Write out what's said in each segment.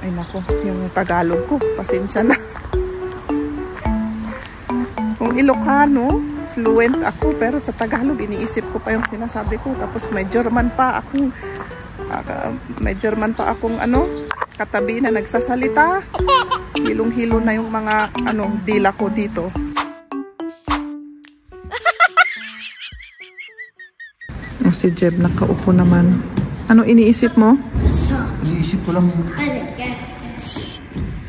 Ay nako, yung Tagalog ko, pasensya na. Kung Ilocano, fluent ako, pero sa Tagalog iniisip ko pa yung sinasabi ko. Tapos may German pa akong katabi na nagsasalita. Hilong-hilo na yung mga dila ko dito. Si Jeb nakaupo naman. Ano iniisip mo? Iniisip ko lang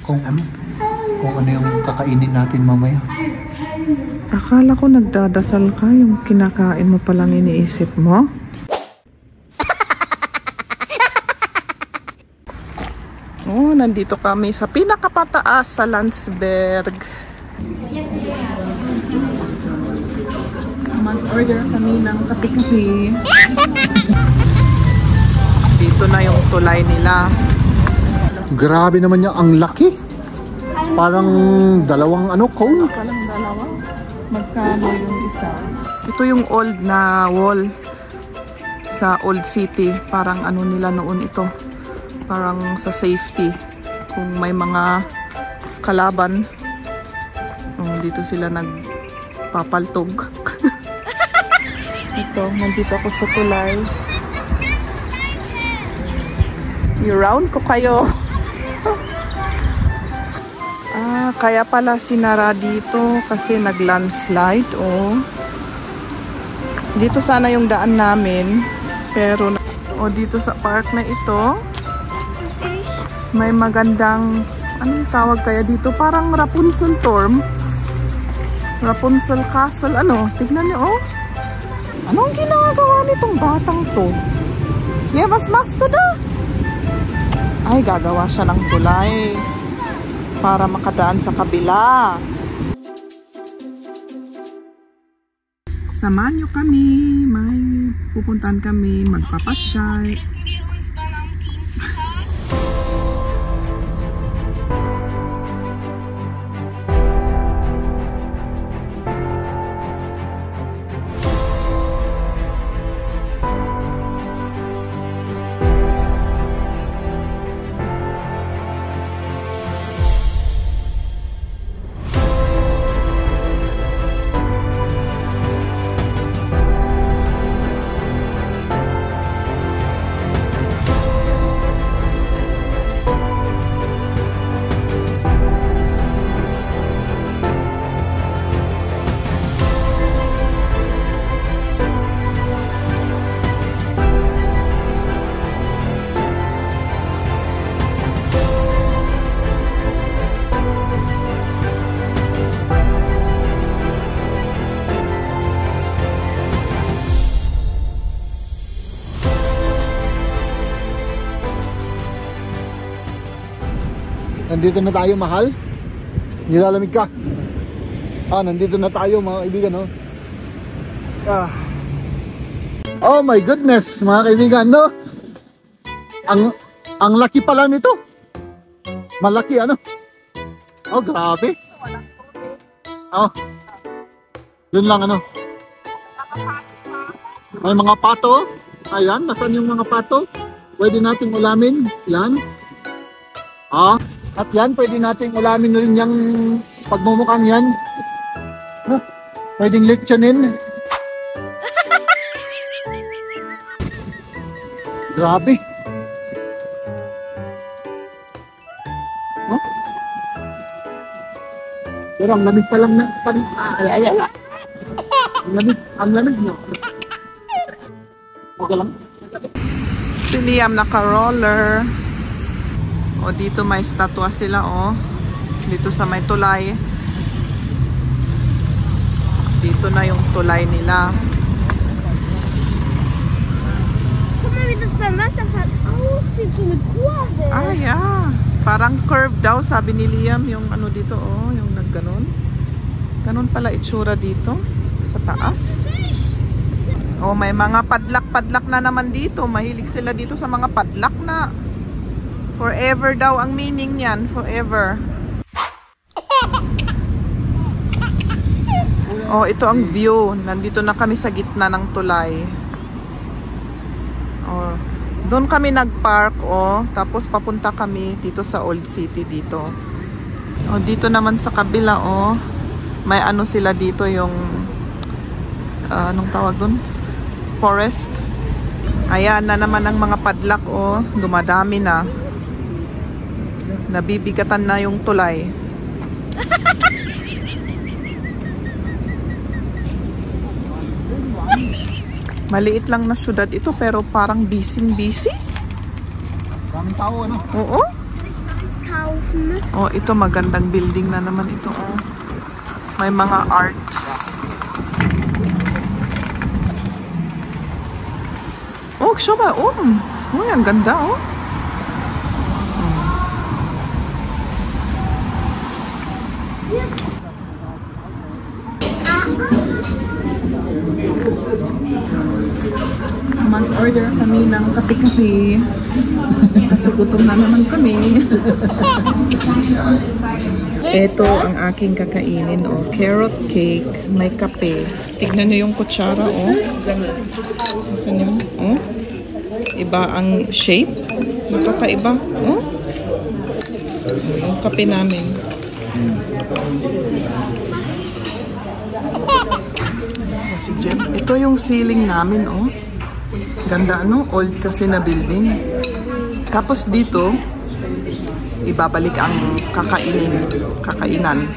kung ano yung kakainin natin mamaya. Akala ko nagdadasal ka, yung kinakain mo palang iniisip mo. Oh, nandito kami sa pinakapataas sa Landsberg. Mag-order kami ng kape-kape. Dito na yung tulay nila. Grabe naman niya, ang laki. Parang dalawang cone. Parang dalawa. Magkano yung isa? Ito yung old na wall sa Old City. Parang nila noon ito. Parang sa safety. Kung may mga kalaban, dito sila nagpapaltog. Ito, nandito ako sa tulay. I-round ko kayo. Kaya pala sinara dito kasi nag-landslide. Dito sana yung daan namin. Pero, dito sa park na ito, may magandang, anong tawag kaya dito? Parang Rapunzel Dorm. Rapunzel Castle, tignan niyo, Anong ginagawa nitong batang to? Levas masto na! Ay, gagawa siya ng tulay para makadaan sa kabila. Samahan nyo kami. May pupuntahan kami. Magpapasyal. Nandito na tayo, mahal. Nilalamig ka. Nandito na tayo, mga kaibigan, Oh my goodness, mga kaibigan, Ang laki pala nito. Malaki, Oh, grabe. Yun lang, May mga pato. Ayan, nasaan yung mga pato? Pwede nating ulamin. Yan. At yan, pwede nating ulamin rin yung pagmumukhang yan. Pwedeng lechonin. Grabe. Pero ang lamig pa lang na. Ang lamig no. Okay lang. Si Liam naka-roller. Dito may statwa sila, Dito sa may tulay. Dito na yung tulay nila. Yeah. Parang curve daw, sabi ni Liam, yung dito, yung nagganon. Ganon pala itsura dito, sa taas. May mga padlak-padlak na naman dito. Mahilig sila dito sa mga padlak na. Forever daw ang meaning niyan, forever. Ito ang view. Nandito na kami sa gitna ng tulay. Doon kami nag-park, oh. Tapos papunta kami dito sa Old City dito. Oh, dito naman sa kabila, oh. May ano sila dito yung anong tawag doon? Forest. Ayan na naman ang mga padlak, oh. Dumadami na. Nabibigatan na yung tulay. Maliit lang na syudad ito pero parang busy. Maraming tao, ano? Oo. Oh, ito magandang building na naman ito, oh. May mga art. Oh, siya oh. Oh, ang ganda, oh. Mag-order kami ng kape-kape. Kasi gutom na naman kami. Ito ang aking kakainin, oh. Carrot cake, may kape. Tignan niyo yung kutsara, oh. Saan yun? Oh. Iba ang shape. Nakakaiba, oh. Ang kape namin. Ito yung ceiling namin, oh. Ganda, ano? Old kasi na building. Tapos dito, ibabalik ang kakainan.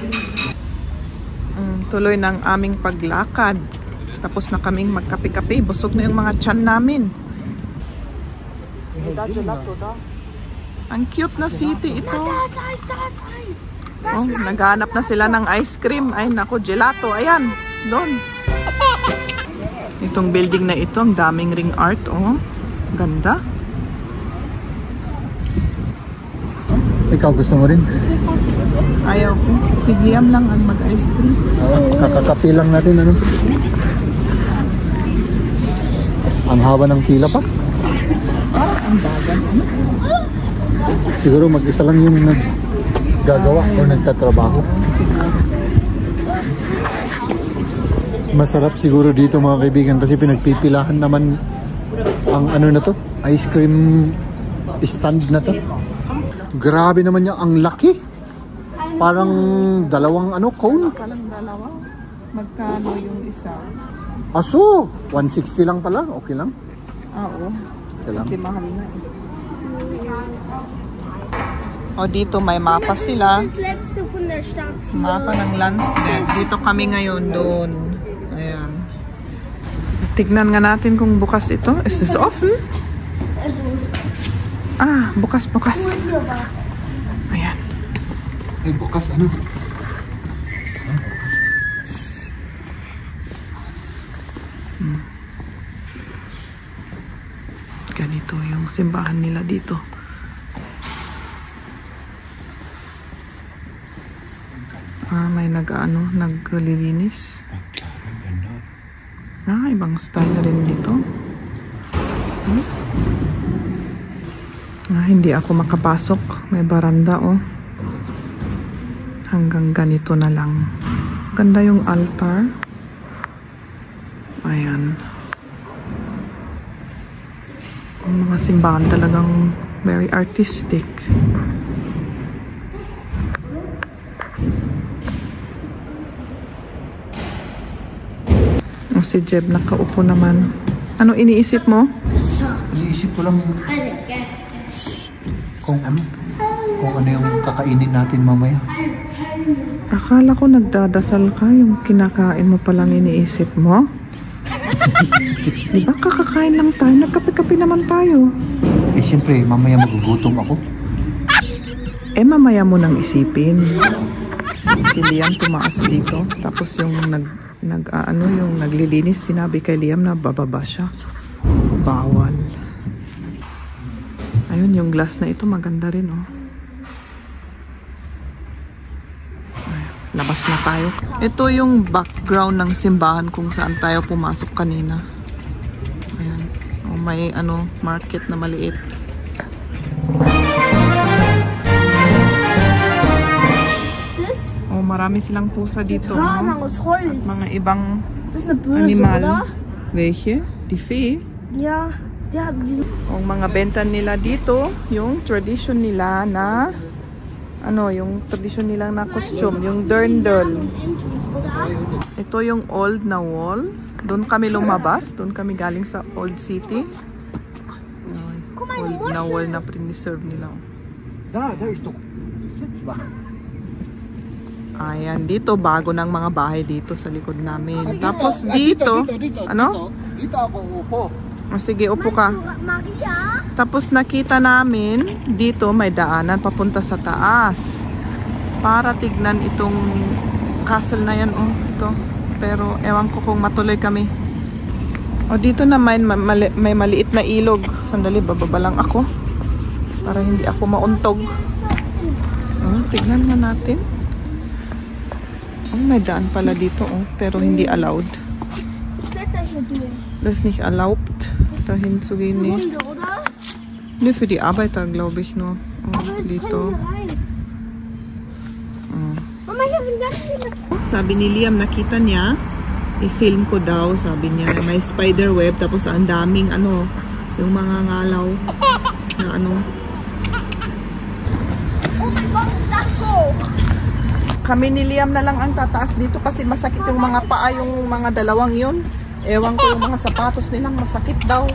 Tuloy ng aming paglakad. Tapos na kaming magkape-kape. Busog na yung mga tiyan namin. Ang cute na city ito. Oh, naghanap na sila ng ice cream. Ay, naku, gelato. Ayan, doon. Itong building na ito, ang daming ring art, oh. Ganda. Ikaw gusto mo rin? Ayaw ko. Si Liam lang ang mag-ice cream. Kakakapi lang natin, ano? Ang haba ng pila pa. Ang dagan, ano? Siguro mag-isa lang yung naggagawa o nagtatrabaho. Masarap siguro dito, mga kaibigan, kasi pinagpipilahan naman ang ano na to, ice cream stand na to. Grabe naman niya, ang laki. Parang dalawang ano, cone. Parang dalawa. Magkano yung isa? Aso, 160 lang pala, okay lang. Oo. Okay lang. Kasi mahal na eh. O dito may mapa sila. Mapa ng Landsberg. Dito kami ngayon doon. Ayan. Tignan nga natin kung bukas ito. Is this off? Ah, bukas. Ayan. Ay, bukas ano? Ganito yung simbahan nila dito. May naglilinis. Ibang style na rin dito. Hindi ako makapasok. May baranda, oh. Hanggang ganito na lang. Ganda yung altar. Ayan. Ang mga simbahan talagang very artistic. Si Jeb nakaupo naman. Ano iniisip mo? Iniisip ko lang kung ano yung kakainin natin mamaya. Akala ko nagdadasal ka, yung kinakain mo palang iniisip mo. Di ba kakakain lang tayo? Nagkape-kape naman tayo. Eh siyempre, mamaya magugutom ako. Eh mamaya mo nang isipin. Si Liam tumaas dito. Tapos yung yung naglilinis, sinabi kay Liam na bababa siya. Bawal. Ayun, yung glass na ito maganda rin, oh. Labas na tayo. Ito yung background ng simbahan kung saan tayo pumasok kanina. Ayan. Oh, may market na maliit. Oh, marami silang pusa dito. At mga ibang animal. Welche? Die Fee? Ja. Ang mga benta nila dito, yung tradition nila na yung tradition nila na costume, yung dirndl. Ito yung old na wall. Doon kami lumabas, doon kami galing sa old city. Old na wall na preserve nila. Ayan, dito bago ng mga bahay dito sa likod namin. Tapos dito, ano? Dito ako upo. Sige, upo ka. Tapos nakita namin dito may daanan papunta sa taas para tignan itong castle na yan. Ito. Pero ewan ko kung matuloy kami. Dito naman may maliit na ilog. Sandali, bababa lang ako para hindi ako mauntog. Tignan nga natin. May daan pala dito, pero hindi allowed. Das ist nicht erlaubt, dahin zu gehen. Nee. Nur für die Arbeiter, glaube ich nur. Dito. Sabi ni Liam, nakita niya, i-film ko daw, sabi niya. May spider web, tapos ang daming yung mga ngalaw na Kami ni Liam na lang ang tataas dito kasi masakit yung mga paa, yung mga dalawang yun. Ewan ko yung mga sapatos nilang masakit daw.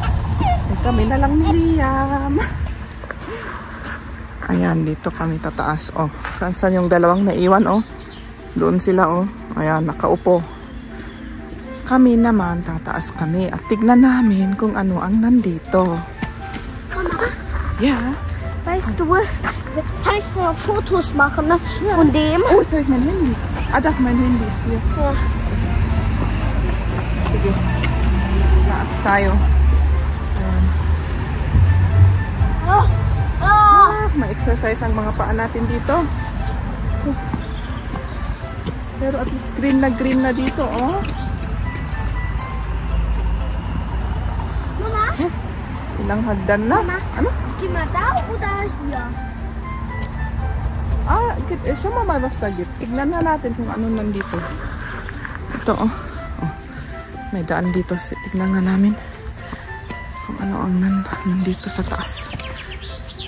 Kami na lang ni Liam. Ayan, dito kami tataas. Saan yung dalawang naiwan, Doon sila, Ayan, nakaupo. Kami naman, tataas kami at tignan namin kung ano ang nandito. Mama? Ja? Weißt du, kann ich mal Fotos machen von dem? Oh, jetzt habe ich mein Handy. Doch, mein Handy ist hier. Ja. Sige. Taas tayo. Ma-exercise ang mga paa natin dito. Pero at least green na dito, Mama? Ilang hagdan na? Mama? Ano? Geh mal da oder hier? Siya mama basta gift. Tignan na natin kung ano nandito. Ito, may daan dito. Tignan nga namin kung ano ang nandito sa taas.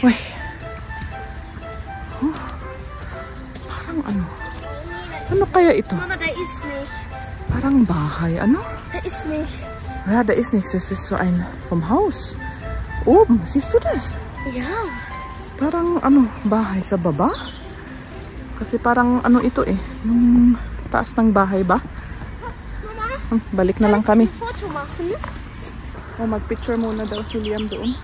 Uy. Parang ano kaya ito? Mama, da ist nichts. Parang bahay. Ano? Da ist nichts. Ja, da ist nichts. Das ist so ein vom Haus. Oben, siehst du das? Ja. Parang bahay sa baba? Kasi parang ito yung taas ng bahay ba? Mama, balik na lang kami. Foto machen? Mag-picture muna daw si Liam doon.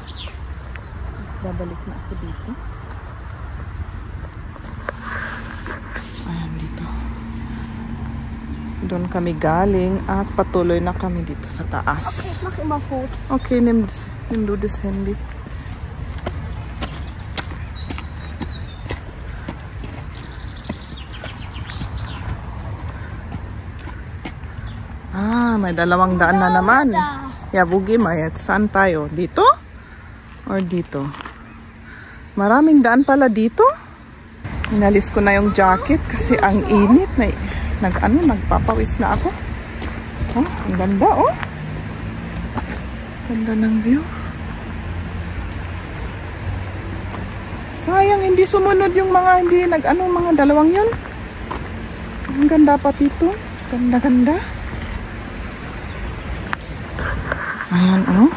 Babalik na ako dito. Ayan, dito. Doon kami galing at patuloy na kami dito sa taas. Okay, ich mach immer Foto. Okay, nimm du das Handy. May dalawang daan na naman. Yeah, bugi, mayat. Saan tayo? Dito? Or dito? Maraming daan pala dito. Inalis ko na yung jacket kasi ang init. Nagpapawis na ako. Ang ganda, Ganda ng view. Sayang, hindi sumunod yung mga mga dalawang yun. Ang ganda pa dito. Ganda-ganda. Ayan, ang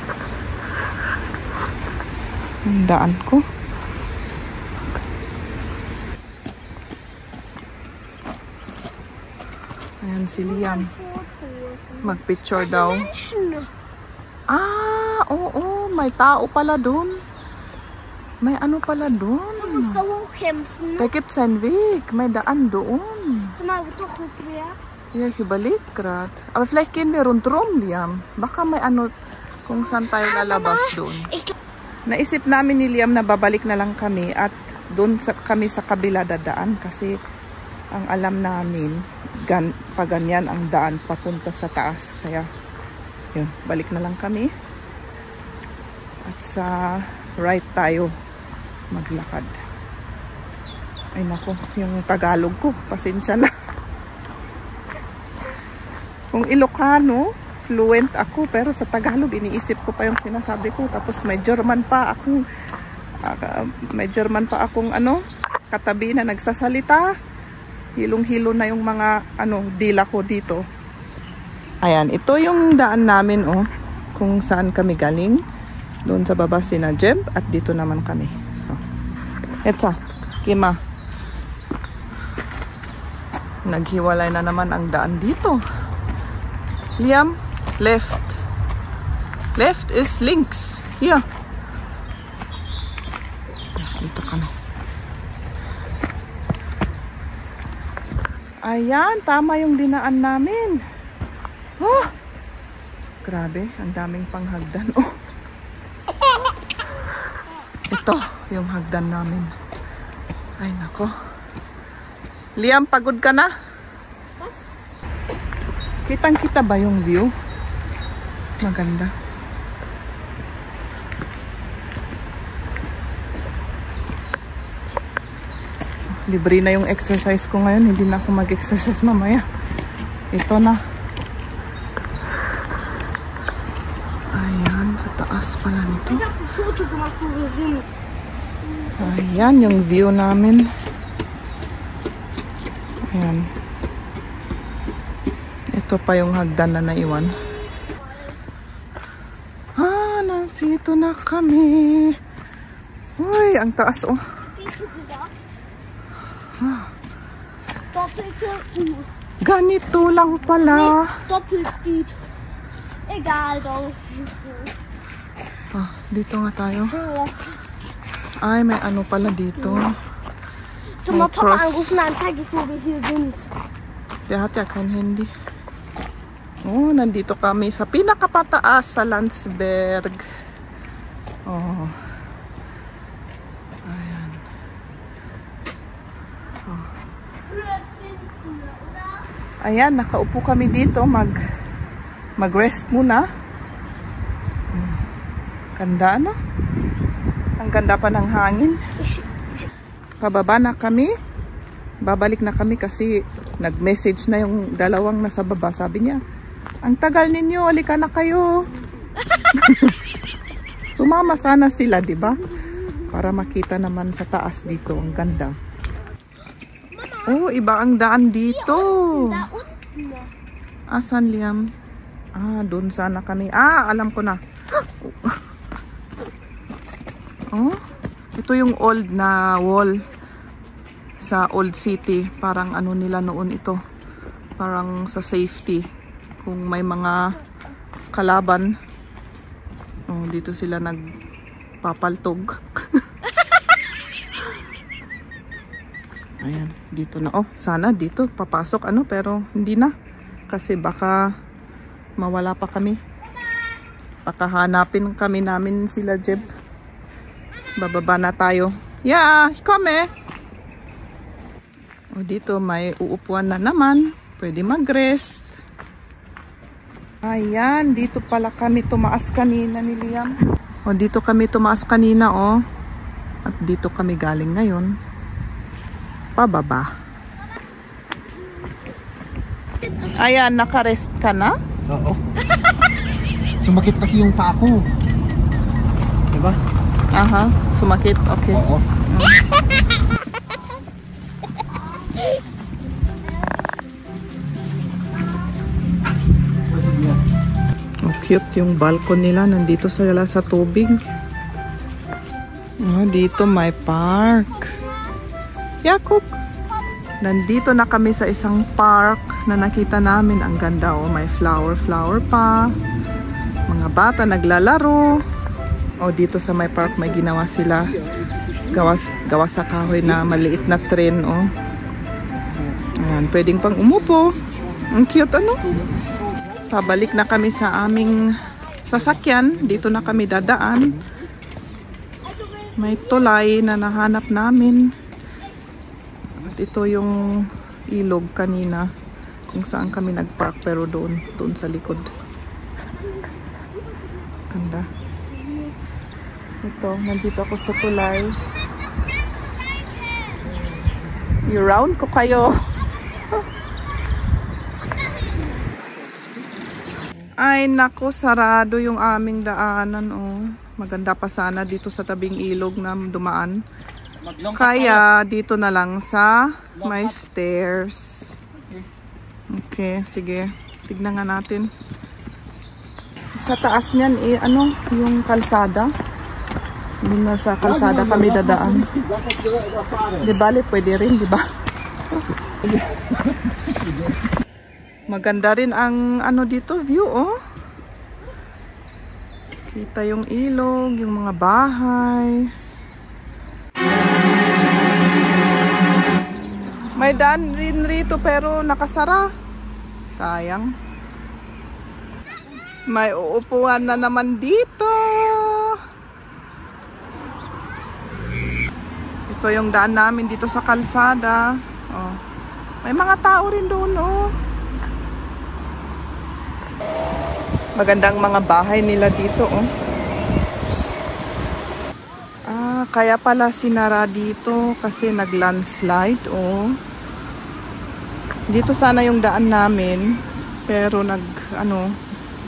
daan ko. Ayan si Liam. Mag-picture daw. Oo, may tao pala doon. May pala doon. Da gibt's einen Weg. May daan doon. Ja, ich überlege gerade. Aber vielleicht gehen wir rundherum, Liam. Baka may kung saan tayo lalabas doon. Naisip namin ni Liam na babalik na lang kami at doon kami sa kabila dadaan kasi ang alam namin paganyan ang daan papunta sa taas. Kaya yun, balik na lang kami. At sa right tayo maglakad. Ay nako, yung Tagalog ko, pasensya na. Kung Ilocano, fluent ako, pero sa Tagalog iniisip ko pa yung sinasabi ko. Tapos may German pa akong katabi na nagsasalita. Hilong-hilo na yung mga dila ko dito. Ayan, ito yung daan namin kung saan kami galing. Doon sa baba sina Jeb at dito naman kami. So, etsa, Kima. Naghiwalay na naman ang daan dito. Liam, left. Left is links. Here. Dito kami. Ayan, tama yung dinaan namin. Oh! Grabe, ang daming panghagdan. Oh! Ito, yung hagdan namin. Ay, nako. Liam, pagod ka na? Kitang-kita ba yung view? Maganda. Libre na yung exercise ko ngayon. Hindi na ako mag-exercise mamaya. Ito na. Ayan, sa taas pala nito. Ayan yung view namin. Ayan. Ito pa yung hagdan na naiwan. Nandito na kami. Uy, ang taas Ganito lang pala. Egal daw. Dito nga tayo. Ay, may pala dito. Du må Papa anrufen und zeige ich, wo wir hier sind. Der hat ja kein Handy. Oh, nandito kami sa pinakapataas sa Landsberg. Oh. Ayan. Oh. Ayan, nakaupo kami dito. Mag-rest muna. Ganda, no? Ang ganda pa ng hangin. Pababa na kami. Babalik na kami kasi nag-message na yung dalawang nasa baba. Sabi niya, ang tagal ninyo, halika na kayo. Sumama sana sila, di ba? Para makita naman sa taas dito. Ang ganda. Oh, iba ang daan dito. Asan, Liam? Doon sana kami. Alam ko na. Oh, ito yung old na wall sa Old City. Parang nila noon ito. Parang sa safety. Kung may mga kalaban. Oh, dito sila nagpapaltog. Ayan, dito na. Oh, sana dito papasok pero hindi na. Kasi baka mawala pa kami. Baka hanapin kami namin sila Jeb. Bababa na tayo. Yeah, come. O dito may uupuan na naman. Pwede mag-rest. Ayan, dito pala kami tumaas kanina ni Liam. O dito kami tumaas kanina At dito kami galing ngayon. Pababa. Ayan, naka-rest ka na? Oo. Sumakit kasi yung paa ko. Diba? Aha, sumakit. Okay. Oo. Cute yung balcony nila. Nandito sila sa tubig. Dito may park. Yakuk. Nandito na kami sa isang park na nakita namin. Ang ganda may flower pa. Mga bata naglalaro. Dito sa may park may ginawa sila. Gawa sa kahoy na maliit na tren. Ayan, pwedeng pang umupo. Ang cute Pabalik na kami sa aming sasakyan. Dito na kami dadaan. May tulay na nahanap namin. At ito yung ilog kanina. Kung saan kami nagpark. Pero doon sa likod. Ganda. Ito, nandito ako sa tulay. I-round ko kayo. Ay naku, sarado yung aming daanan. Oh. Maganda pa sana dito sa tabing ilog na dumaan. Kaya dito na lang sa may stairs. Okay, sige. Tignan nga natin. Sa taas niyan, ano, yung kalsada. Hindi na sa kalsada kami dadaan. Di bali, pwede rin, di ba? Maganda rin ang ano dito, view, oh. Kita yung ilog, yung mga bahay. May daan rin rito pero nakasara. Sayang. May uupuan na naman dito. Ito yung daan namin dito sa kalsada. Oh. May mga tao rin doon, oh. Magandang mga bahay nila dito, oh. Ah, kaya pala sinara dito kasi nag-landslide, oh. Dito sana yung daan namin, pero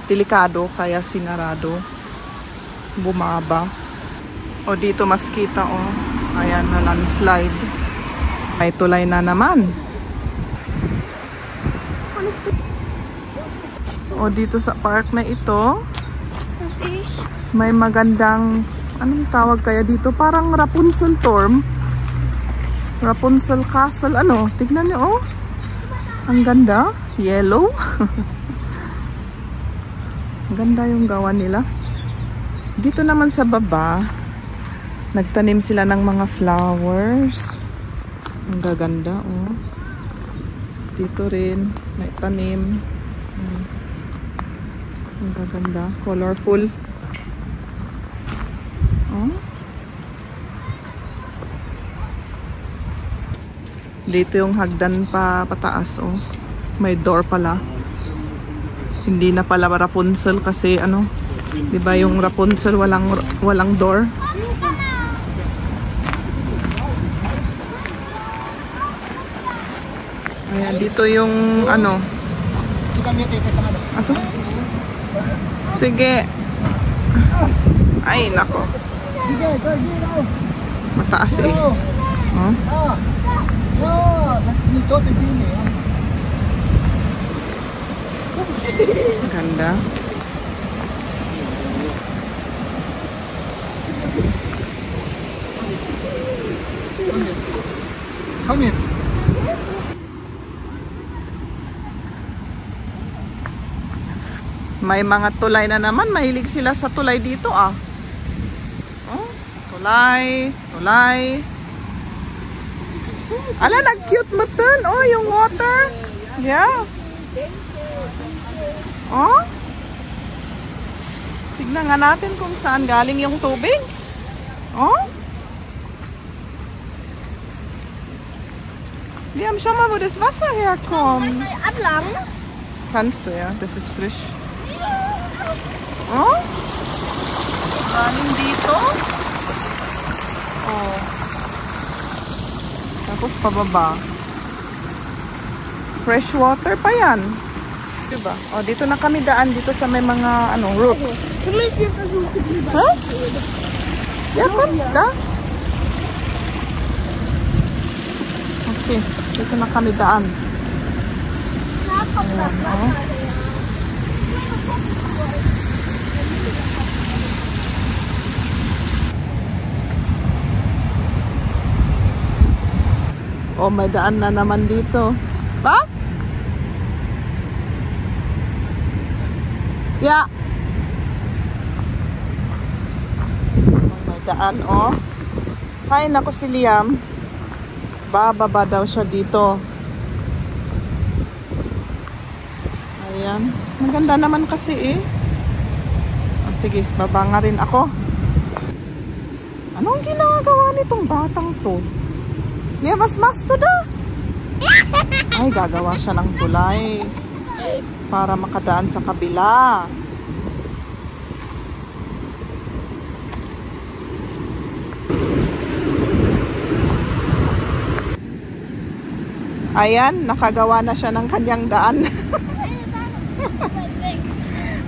delikado kaya sinarado. Bumaba. O dito mas kita, oh. Ayan, na landslide. May tulay na naman. O dito sa park na ito, may magandang, anong tawag kaya dito? Parang Rapunzel Dorm. Rapunzel Castle, ano? Tignan niyo, oh. Ang ganda. Yellow. Ganda yung gawa nila. Dito naman sa baba, nagtanim sila ng mga flowers. Ang gaganda, oh. Dito rin, may tanim. Ang gaganda, colorful. Oh. Dito yung hagdan pa pataas, oh. May door pala. Hindi na pala Rapunzel kasi ano, 'di ba yung Rapunzel walang door. Ayan, dito yung ano. Aso? Sige. Ay, nako. Mataas eh. Oh. Ganda. Come here. May mga tulay na naman. Mahilig sila sa tulay dito, ah. Oh, tulay, tulay. Ala, nag-cute mo dun. Oh, yung water. Yeah. Oh. Tignan nga natin kung saan galing yung tubig. Oh. Liam, schau mal, wo das Wasser herkommt. Ablang. Kannst du, ja. Das ist frisch. Oh? Galing dito. Oh. Tapos pababa. Fresh water pa yan. Diba? Oh, dito na kami daan. Dito sa may mga, roots. Huh? Yeah, come. Da. Okay. Dito na kami daan. Ayan, oh. Oh, may daan na naman dito. Bas? Yeah. Oh, may daan, oh. Hay, naku si Liam. Bababa daw siya dito. Ayan. Maganda naman kasi eh. Oh, sige, baba nga rin ako. Anong ginagawa nitong batang to? Liam, mas to da. Ay, gagawa siya ng tulay para makadaan sa kabila. Ayan, nakagawa na siya ng kanyang daan.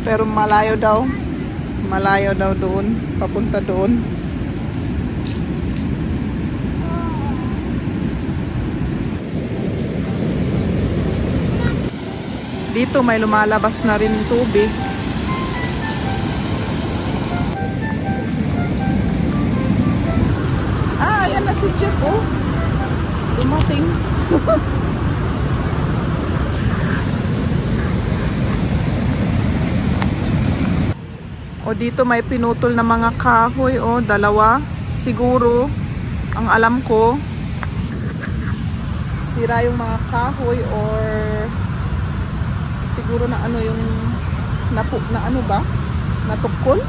Pero malayo daw. Malayo daw doon. Papunta doon. Dito may lumalabas na rin tubig. Ah, ayan na si Jeff, oh. Dumating. O dito may pinutol na mga kahoy, oh, dalawa. Siguro, ang alam ko, sira yung mga kahoy or siguro na ano yung na ano ba? Natukol?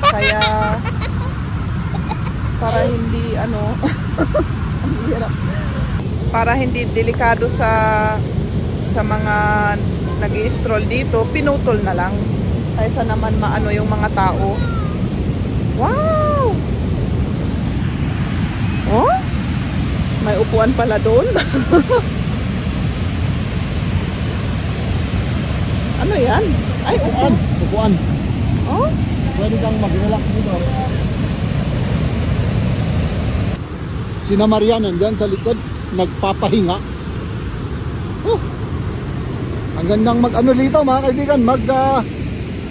Kaya para hindi ano ang hirap. Para hindi delikado sa mga nag-i-stroll dito, pinutol na lang. Kaysa naman maano yung mga tao. Wow! Oh? May upuan pala doon. Ano yan? Ay, upuan. Upuan. Oh? Pwede kang mag-relax dito. Sina Maria nandyan sa likod, nagpapahinga. Oh. Ang gandang mag-ano dito mga kaibigan,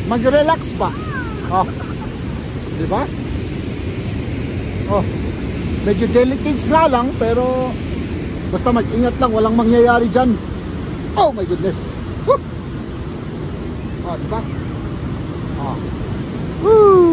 mag-relax pa. Oh. Di ba? Oh. Medyo delicate nga lang, pero basta mag-ingat lang, walang mangyayari dyan. Oh my goodness. Woo! Oh, diba? Oh. Woo!